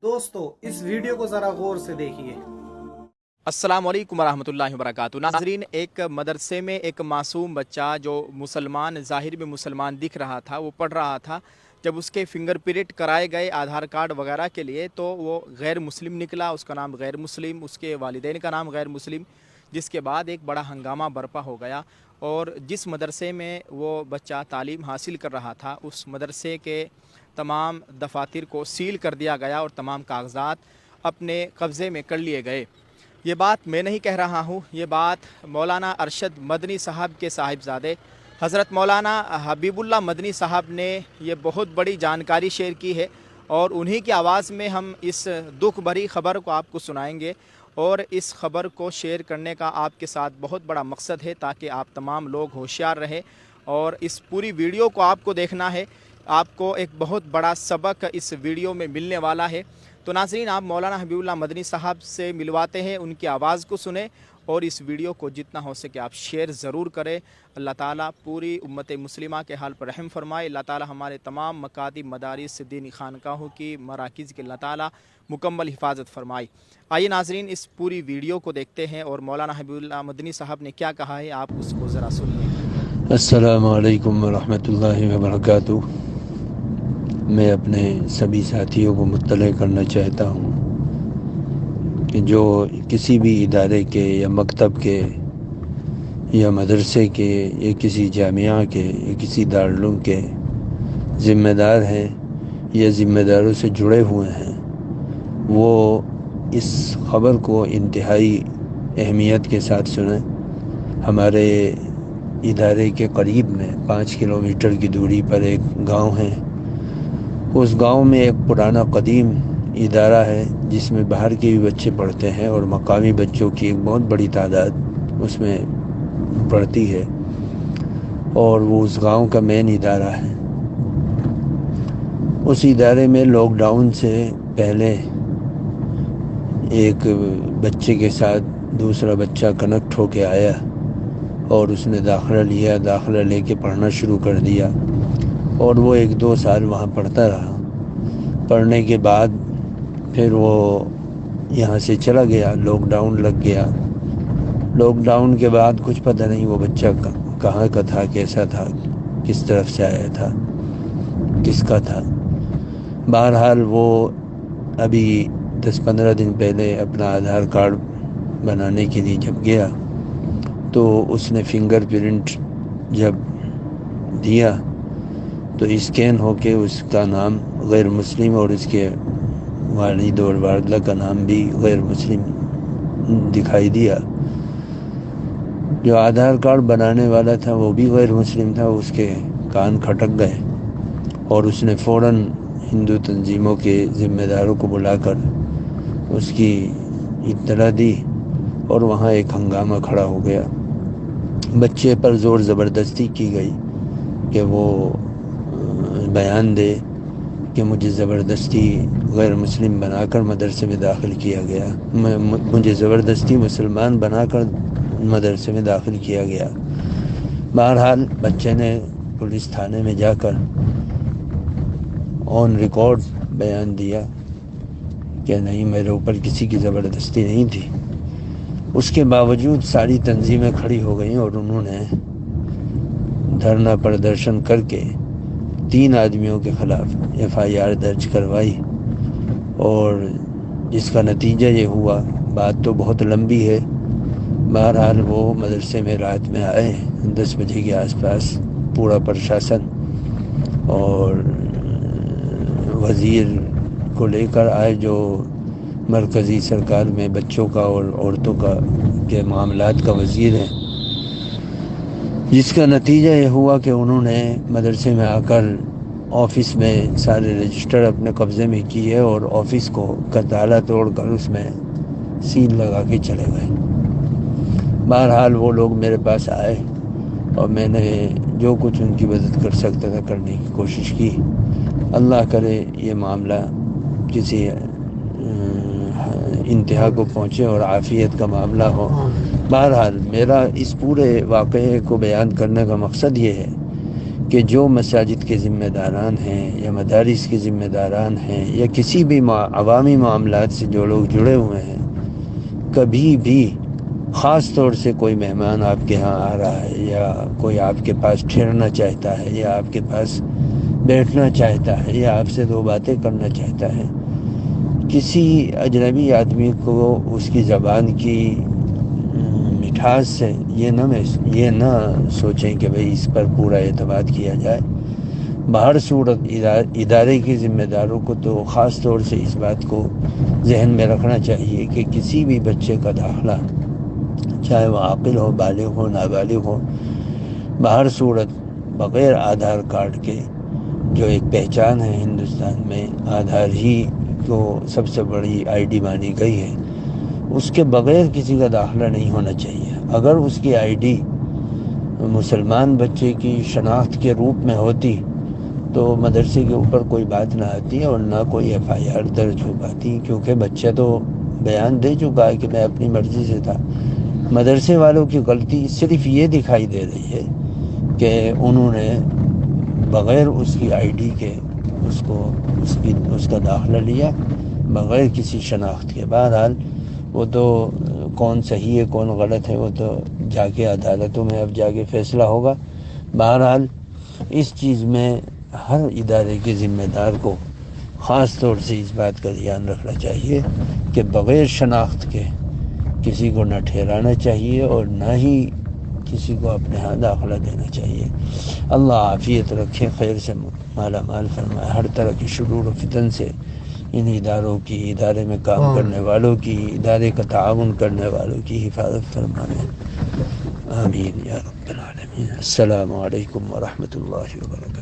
دوستو اس ویڈیو کو ذرا غور سے دیکھیے۔ السلام علیکم ورحمۃ اللہ وبرکاتہ۔ ناظرین، ایک مدرسے میں ایک معصوم بچہ جو مسلمان، ظاہر میں مسلمان دکھ رہا تھا، وہ پڑھ رہا تھا۔ جب اس کے فنگر پرنٹ کرائے گئے آدھار کارڈ وغیرہ کے لیے تو وہ غیر مسلم نکلا، اس کا نام غیر مسلم، اس کے والدین کا نام غیر مسلم، جس کے بعد ایک بڑا ہنگامہ برپا ہو گیا۔ اور جس مدرسے میں وہ بچہ تعلیم حاصل کر رہا تھا، اس مدرسے کے تمام دفاتر کو سیل کر دیا گیا اور تمام کاغذات اپنے قبضے میں کر لیے گئے۔ یہ بات میں نہیں کہہ رہا ہوں، یہ بات مولانا ارشد مدنی صاحب کے صاحبزادے حضرت مولانا حبیب اللہ مدنی صاحب نے یہ بہت بڑی جانکاری شیئر کی ہے، اور انہی کی آواز میں ہم اس دکھ بھری خبر کو آپ کو سنائیں گے۔ اور اس خبر کو شیئر کرنے کا آپ کے ساتھ بہت بڑا مقصد ہے تاکہ آپ تمام لوگ ہوشیار رہیں، اور اس پوری ویڈیو کو آپ کو دیکھنا ہے۔ آپ کو ایک بہت بڑا سبق اس ویڈیو میں ملنے والا ہے۔ تو ناظرین، آپ مولانا حبیب اللہ مدنی صاحب سے ملواتے ہیں، ان کی آواز کو سنیں، اور اس ویڈیو کو جتنا ہو سکے آپ شیئر ضرور کریں۔ اللہ تعالیٰ پوری امت مسلمہ کے حال پر رحم فرمائے۔ اللہ تعالیٰ ہمارے تمام مکاتب، مدارس، دینی خانقاہوں کی، مراکز کے اللہ تعالیٰ مکمل حفاظت فرمائے۔ آئیے ناظرین، اس پوری ویڈیو کو دیکھتے ہیں، اور مولانا حبیب اللہ مدنی صاحب نے کیا کہا ہے آپ اس کو ذرا سنیے۔ السلام علیکم ورحمۃ اللہ وبرکاتہ۔ میں اپنے سبھی ساتھیوں کو مطلع کرنا چاہتا ہوں کہ جو کسی بھی ادارے کے یا مکتب کے یا مدرسے کے یا کسی جامعہ کے یا کسی دارالعلوم کے ذمہ دار ہیں یا ذمہ داروں سے جڑے ہوئے ہیں، وہ اس خبر کو انتہائی اہمیت کے ساتھ سنیں۔ ہمارے ادارے کے قریب میں 5 کلومیٹر کی دوری پر ایک گاؤں ہے۔ اس گاؤں میں ایک پرانا قدیم ادارہ ہے جس میں باہر کے بھی بچے پڑھتے ہیں، اور مقامی بچوں کی ایک بہت بڑی تعداد اس میں پڑھتی ہے، اور وہ اس گاؤں کا مین ادارہ ہے۔ اس ادارے میں لاک ڈاؤن سے پہلے ایک بچے کے ساتھ دوسرا بچہ کنیکٹ ہو کے آیا، اور اس نے داخلہ لیا، داخلہ لے کے پڑھنا شروع کر دیا، اور وہ 1-2 سال وہاں پڑھتا رہا۔ پڑھنے کے بعد پھر وہ یہاں سے چلا گیا، لاک ڈاؤن لگ گیا۔ لاک ڈاؤن کے بعد کچھ پتہ نہیں وہ بچہ کہاں کا تھا، کیسا تھا، کس طرف سے آیا تھا، کس کا تھا۔ بہرحال وہ ابھی 10-15 دن پہلے اپنا آدھار کارڈ بنانے کے لیے جب گیا تو اس نے فنگر پرنٹ جب دیا تو اسکین ہو کے اس کا نام غیر مسلم اور اس کے والد اور والدہ کا نام بھی غیر مسلم دکھائی دیا۔ جو آدھار کارڈ بنانے والا تھا وہ بھی غیر مسلم تھا، اس کے کان کھٹک گئے، اور اس نے فوراً ہندو تنظیموں کے ذمہ داروں کو بلا کر اس کی اطلاع دی، اور وہاں ایک ہنگامہ کھڑا ہو گیا۔ بچے پر زور زبردستی کی گئی کہ وہ بیان دے کہ مجھے زبردستی غیر مسلم بنا کر مدرسے میں داخل کیا گیا، مجھے زبردستی مسلمان بنا کر مدرسے میں داخل کیا گیا۔ بہرحال بچے نے پولیس تھانے میں جا کر آن ریکارڈ بیان دیا کہ نہیں، میرے اوپر کسی کی زبردستی نہیں تھی۔ اس کے باوجود ساری تنظیمیں کھڑی ہو گئیں، اور انہوں نے دھرنا پردرشن کر کے 3 آدمیوں کے خلاف FIR درج کروائی، اور جس کا نتیجہ یہ ہوا، بات تو بہت لمبی ہے۔ بہرحال وہ مدرسے میں رات میں آئے 10 بجے کے آس پاس، پورا پرشاسن اور وزیر کو لے کر آئے، جو مرکزی سرکار میں بچوں کا اور عورتوں کا کے معاملات کا وزیر ہے، جس کا نتیجہ یہ ہوا کہ انہوں نے مدرسے میں آ کر آفس میں سارے رجسٹر اپنے قبضے میں کیے، اور آفس کو تالا توڑ کر اس میں سیل لگا کے چلے گئے۔ بہرحال وہ لوگ میرے پاس آئے، اور میں نے جو کچھ ان کی مدد کر سکتا تھا کرنے کی کوشش کی۔ اللہ کرے یہ معاملہ کسی انتہا کو پہنچے اور عافیت کا معاملہ ہو۔ بہرحال میرا اس پورے واقعے کو بیان کرنے کا مقصد یہ ہے کہ جو مساجد کے ذمہ داران ہیں یا مدارس کے ذمہ داران ہیں یا کسی بھی عوامی معاملات سے جو لوگ جڑے ہوئے ہیں، کبھی بھی خاص طور سے کوئی مہمان آپ کے ہاں آ رہا ہے یا کوئی آپ کے پاس ٹھہرنا چاہتا ہے یا آپ کے پاس بیٹھنا چاہتا ہے یا آپ سے دو باتیں کرنا چاہتا ہے، کسی اجنبی آدمی کو اس کی زبان کی مٹھاس سے یہ نہ سوچیں کہ بھئی اس پر پورا اعتماد کیا جائے۔ بہر صورت ادارے کے ذمہ داروں کو تو خاص طور سے اس بات کو ذہن میں رکھنا چاہیے کہ کسی بھی بچے کا داخلہ، چاہے وہ عاقل ہو، بالغ ہو، نابالغ ہو، بہر صورت بغیر آدھار کارڈ کے، جو ایک پہچان ہے ہندوستان میں، آدھار ہی کو سب سے بڑی آئی ڈی مانی گئی ہے، اس کے بغیر کسی کا داخلہ نہیں ہونا چاہیے۔ اگر اس کی آئی ڈی مسلمان بچے کی شناخت کے روپ میں ہوتی تو مدرسے کے اوپر کوئی بات نہ آتی اور نہ کوئی ایف آئی آر درج ہو پاتی، کیونکہ بچہ تو بیان دے چکا ہے کہ میں اپنی مرضی سے تھا۔ مدرسے والوں کی غلطی صرف یہ دکھائی دے رہی ہے کہ انہوں نے بغیر اس کی آئی ڈی کے اس کا داخلہ لیا، بغیر کسی شناخت کے۔ بہرحال وہ تو کون صحیح ہے کون غلط ہے وہ تو جا کے عدالتوں میں اب جا کے فیصلہ ہوگا۔ بہرحال اس چیز میں ہر ادارے کے ذمہ دار کو خاص طور سے اس بات کا دھیان رکھنا چاہیے کہ بغیر شناخت کے کسی کو نہ ٹھہرانا چاہیے اور نہ ہی کسی کو اپنے ہاں داخلہ دینا چاہیے۔ اللہ عافیت رکھے، خیر سے مالا مال فرمائے، ہر طرح کی شرور و فتن سے ان اداروں کی، ادارے میں کام کرنے والوں کی، ادارے کا تعاون کرنے والوں کی حفاظت فرمائے، آمین یا رب العالمین۔ السلام علیکم ورحمۃ اللہ وبرکاتہ۔